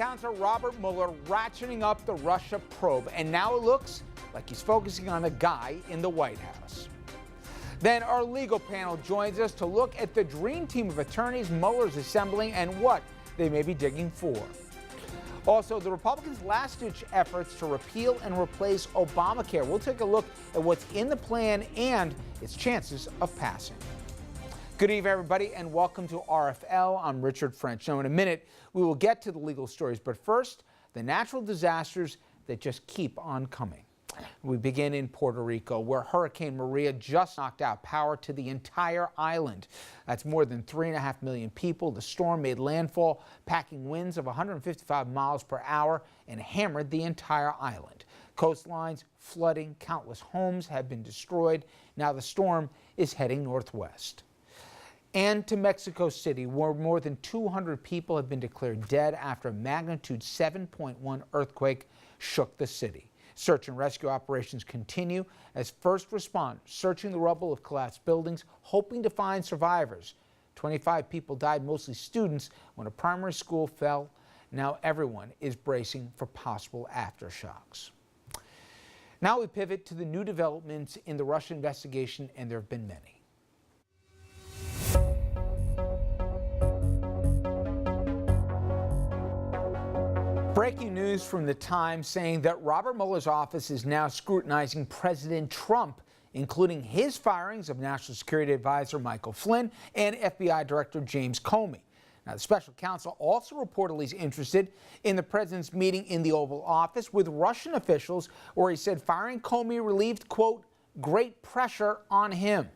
Counsel Robert Mueller ratcheting up the Russia probe, and now it looks like he's focusing on a guy in the White House. Then our legal panel joins us to look at the dream team of attorneys Mueller's assembling and what they may be digging for. Also, the Republicans' last-ditch efforts to repeal and replace Obamacare. We'll take a look at what's in the plan and its chances of passing. Good evening, everybody, and welcome to RFL. I'm Richard French. Now, in a minute, we will get to the legal stories, but first, the natural disasters that just keep on coming. We begin in Puerto Rico, where Hurricane Maria just knocked out power to the entire island. That's more than 3.5 million people. The storm made landfall, packing winds of 155 miles per hour and hammered the entire island. Coastlines, flooding, countless homes have been destroyed. Now the storm is heading northwest. And to Mexico City, where more than 200 people have been declared dead after a magnitude 7.1 earthquake shook the city. Search and rescue operations continue as first responders searching the rubble of collapsed buildings, hoping to find survivors. 25 people died, mostly students, when a primary school fell. Now everyone is bracing for possible aftershocks. Now we pivot to the new developments in the Russia investigation, and there have been many. Breaking news from the Times saying that Robert Mueller's office is now scrutinizing President Trump, including his firings of National Security Advisor Michael Flynn and FBI Director James Comey. Now, the special counsel also reportedly is interested in the president's meeting in the Oval Office with Russian officials, where he said firing Comey relieved, quote, great pressure on him.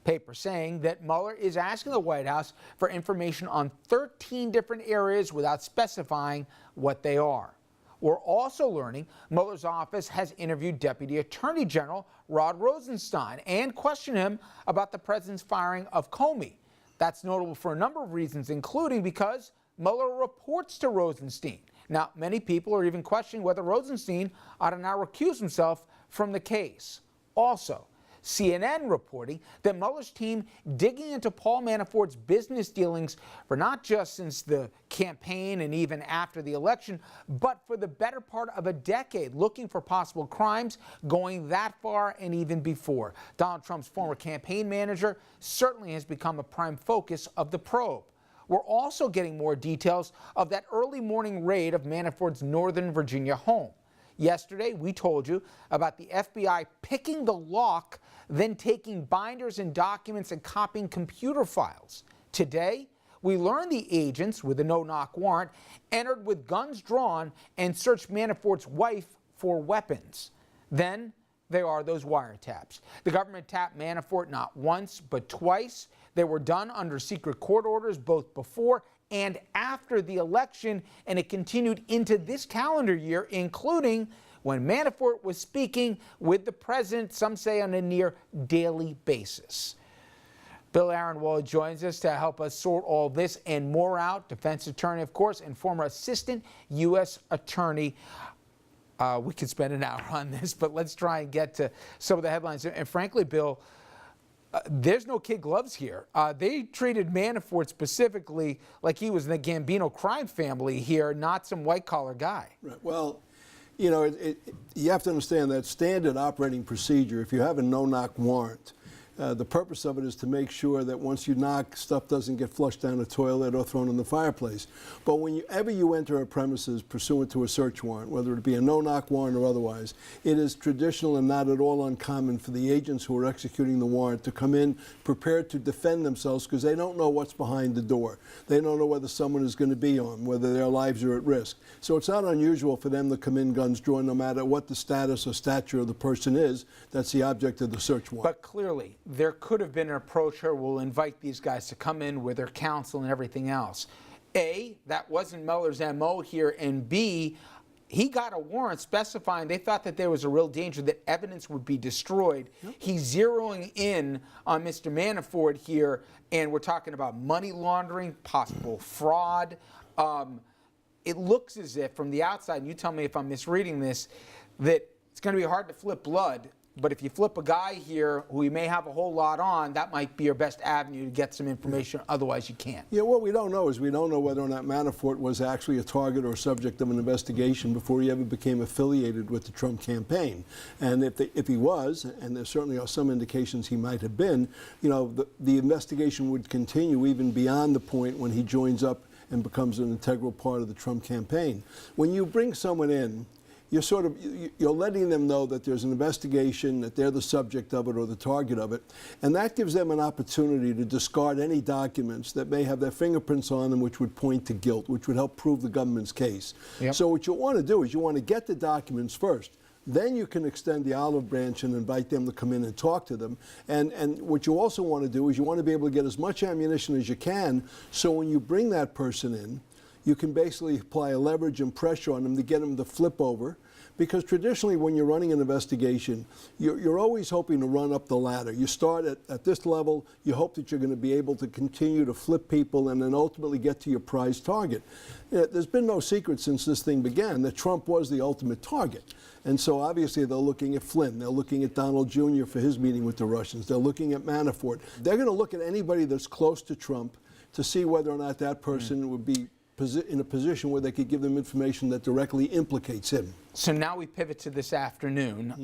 Paper saying that Mueller is asking the White House for information on 13 different areas without specifying what they are. We're also learning Mueller's office has interviewed Deputy Attorney General Rod Rosenstein and questioned him about the president's firing of Comey. That's notable for a number of reasons, including because Mueller reports to Rosenstein. Now, many people are even questioning whether Rosenstein ought to now recuse himself from the case. Also, CNN reporting that Mueller's team digging into Paul Manafort's business dealings for not just since the campaign and even after the election, but for the better part of a decade, looking for possible crimes going that far and even before. Donald Trump's former campaign manager certainly has become a prime focus of the probe. We're also getting more details of that early morning raid of Manafort's Northern Virginia home. Yesterday, we told you about the FBI picking the lock, then taking binders and documents and copying computer files. Today, we learned the agents, with a no-knock warrant, entered with guns drawn and searched Manafort's wife for weapons. Then there are those wiretaps. The government tapped Manafort not once, but twice. They were done under secret court orders both before and after the election, and it continued into this calendar year, including when Manafort was speaking with the president, some say on a near daily basis. Bill Aronwald joins us to help us sort all this and more out, defense attorney, of course, and former assistant U.S. attorney. We could spend an hour on this, but let's try and get to some of the headlines. And frankly, Bill, there's no kid gloves here. They treated Manafort specifically like he was in the Gambino crime family here, not some white-collar guy. Right. Well, you know, you have to understand that standard operating procedure, if you have a no-knock warrant, the purpose of it is to make sure that once you knock, stuff doesn't get flushed down the toilet or thrown in the fireplace. But whenever you enter a premises pursuant to a search warrant, whether it be a no-knock warrant or otherwise, it is traditional and not at all uncommon for the agents who are executing the warrant to come in prepared to defend themselves, because they don't know what's behind the door. They don't know whether someone is going to be armed, whether their lives are at risk. So it's not unusual for them to come in guns drawn, no matter what the status or stature of the person is that's the object of the search warrant. But clearly, there could have been an approach here. We'll invite these guys to come in with their counsel and everything else. A, that wasn't Mueller's MO here, and B, he got a warrant specifying they thought that there was a real danger that evidence would be destroyed. Yep. He's zeroing in on Mr. Manafort here, and we're talking about money laundering, possible fraud. It looks as if, from the outside, and you tell me if I'm misreading this, that it's going to be hard to flip blood But if you flip a guy here who you may have a whole lot on, that might be your best avenue to get some information. Otherwise, you can't. Yeah, what we don't know is we don't know whether or not Manafort was actually a target or subject of an investigation before he ever became affiliated with the Trump campaign. And if he was, and there certainly are some indications he might have been, you know, the investigation would continue even beyond the point when he joins up and becomes an integral part of the Trump campaign. When you bring someone in, you're letting them know that there's an investigation, that they're the subject of it or the target of it, and that gives them an opportunity to discard any documents that may have their fingerprints on them, which would point to guilt, which would help prove the government's case. Yep. So what you want to do is you want to get the documents first. Then you can extend the olive branch and invite them to come in and talk to them. And what you also want to do is you want to be able to get as much ammunition as you can, so when you bring that person in, you can basically apply a leverage and pressure on them to get them to flip over. Because traditionally, when you're running an investigation, you're always hoping to run up the ladder. You start at this level, you hope that you're going to be able to continue to flip people and then ultimately get to your prize target. You know, there's been no secret since this thing began that Trump was the ultimate target. And so obviously they're looking at Flynn, they're looking at Donald Jr. for his meeting with the Russians, they're looking at Manafort. They're going to look at anybody that's close to Trump to see whether or not that person would be in a position where they could give them information that directly implicates him. So now we pivot to this afternoon,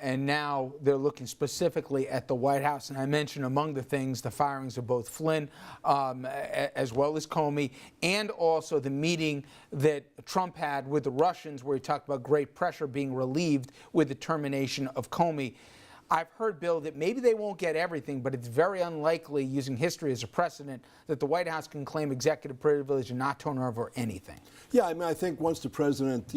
and now they're looking specifically at the White House. And I mentioned among the things the firings of both Flynn as well as Comey, and also the meeting that Trump had with the Russians where he talked about great pressure being relieved with the termination of Comey. I've heard, Bill, that maybe they won't get everything, but it's very unlikely, using history as a precedent, that the White House can claim executive privilege and not turn over anything. Yeah, I mean, I think once the president,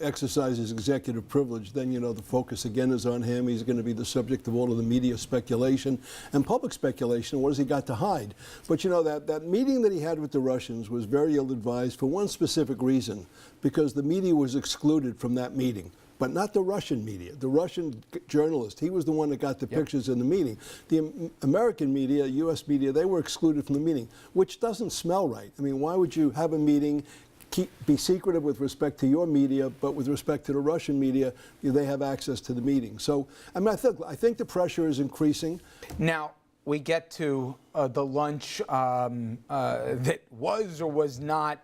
exercises executive privilege, then, the focus again is on him. He's going to be the subject of all of the media speculation and public speculation. What has he got to hide? But, that meeting that he had with the Russians was very ill-advised for one specific reason, because the media was excluded from that meeting. But not the Russian media, the Russian journalist. He was the one that got the pictures in the meeting. The American media, U.S. media, they were excluded from the meeting, which doesn't smell right. I mean, why would you have a meeting, be secretive with respect to your media, but with respect to the Russian media, they have access to the meeting? So, I mean, I think the pressure is increasing. Now, we get to the lunch that was or was not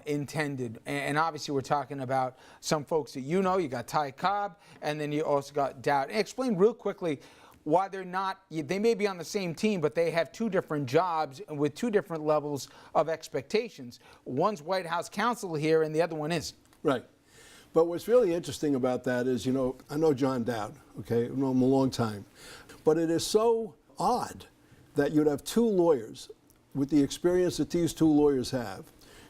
intended. And obviously we're talking about some folks that you got Ty Cobb, and then you also got Dowd. Explain real quickly why they're not, they may be on the same team, but they have two different jobs with two different levels of expectations. One's White House counsel here and the other one isn't. Right. But what's really interesting about that is, I know John Dowd, okay, I've known him a long time, but it is so odd that you'd have two lawyers with the experience that these two lawyers have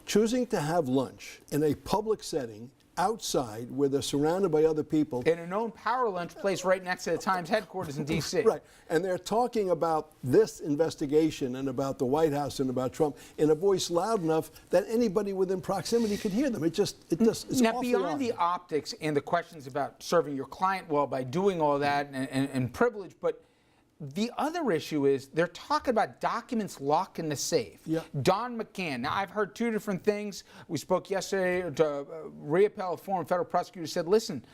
choosing to have lunch in a public setting outside where they're surrounded by other people. In a known power lunch place right next to the Times headquarters in D.C. Right. And they're talking about this investigation and about the White House and about Trump in a voice loud enough that anybody within proximity could hear them. It's now, beyond the optics and the questions about serving your client well by doing all that and privilege, but the other issue is they're talking about documents locked in the safe. Yeah. Don McGahn. Now, I've heard two different things. We spoke yesterday to Riopel, a former federal prosecutor, said, listen,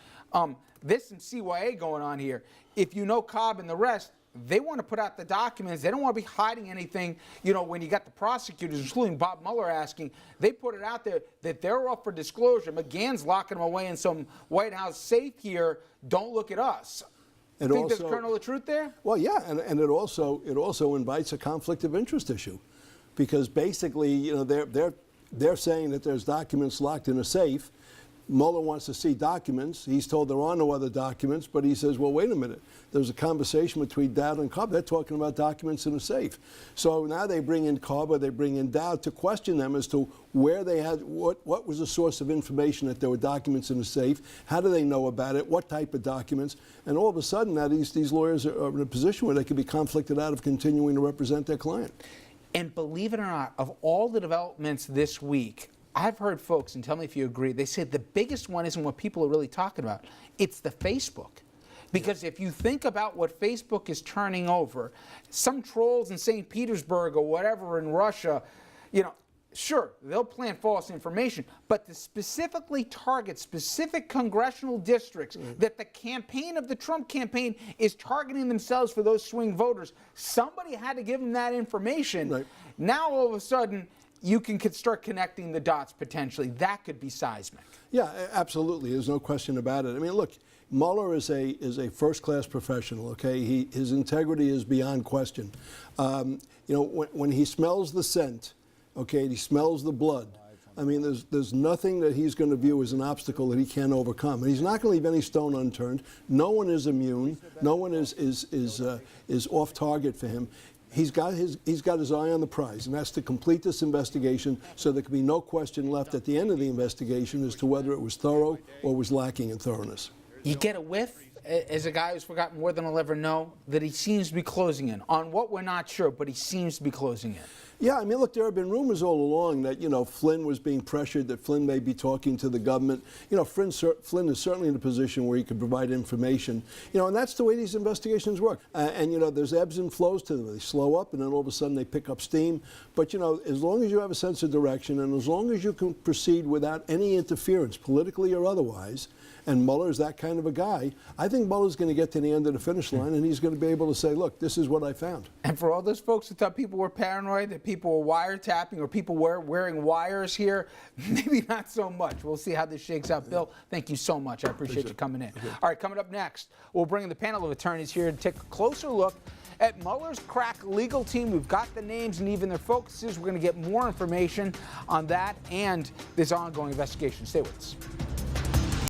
this and CYA going on here. If you know Cobb and the rest, they want to put out the documents. They don't want to be hiding anything. When you got the prosecutors, including Bob Mueller, asking, they put it out there that they're up for disclosure. McGahn's locking them away in some White House safe here. Don't look at us. And think there's a kernel of truth there? Well, yeah, and it also invites a conflict of interest issue, because basically, they're saying that there's documents locked in a safe. Mueller wants to see documents. He's told there are no other documents, but he says, well, wait a minute. There's a conversation between Dowd and Cobb. They're talking about documents in a safe. So now they bring in Cobb or they bring in Dowd to question them as to where they had, what was the source of information that there were documents in the safe, how do they know about it, what type of documents, and all of a sudden now these lawyers are in a position where they could be conflicted out of continuing to represent their client. And believe it or not, of all the developments this week, I've heard folks, and tell me if you agree, they said the biggest one isn't what people are really talking about. It's the Facebook. Because if you think about what Facebook is turning over, some trolls in St. Petersburg or whatever in Russia, Sure, they'll plant false information, but to specifically target specific congressional districts that the campaign of the Trump campaign is targeting themselves for those swing voters, somebody had to give them that information. Right. Now, all of a sudden, you can start connecting the dots potentially. That could be seismic. Yeah, absolutely. There's no question about it. I mean, look, Mueller is a first-class professional, okay? His integrity is beyond question. You know, when he smells the scent, okay, he smells the blood, I mean, there's nothing that he's going to view as an obstacle that he can't overcome. And he's not going to leave any stone unturned. No one is immune. No one is off target for him. He's got his eye on the prize, and that's to complete this investigation so there can be no question left at the end of the investigation as to whether it was thorough or was lacking in thoroughness. You get a whiff, as a guy who's forgotten more than I'll ever know, that he seems to be closing in. On what, we're not sure, but he seems to be closing in. Yeah, I mean, look, there have been rumors all along that, you know, Flynn was being pressured, that Flynn may be talking to the government. You know, Flynn is certainly in a position where he can provide information. You know, and that's the way these investigations work. And, you know, there's ebbs and flows to them. They slow up, and then all of a sudden they pick up steam. But, you know, as long as you have a sense of direction, and as long as you can proceed without any interference, politically or otherwise, and Mueller's that kind of a guy, I think Mueller's going to get to the end of the finish line, and he's going to be able to say, look, this is what I found. And for all those folks who thought people were paranoid, that people were wiretapping, or people were wearing wires here, maybe not so much. We'll see how this shakes out. Bill, thank you so much. I appreciate you coming in. All right, coming up next, we'll bring in the panel of attorneys here to take a closer look at Mueller's crack legal team. We've got the names and even their focuses. We're going to get more information on that and this ongoing investigation. Stay with us.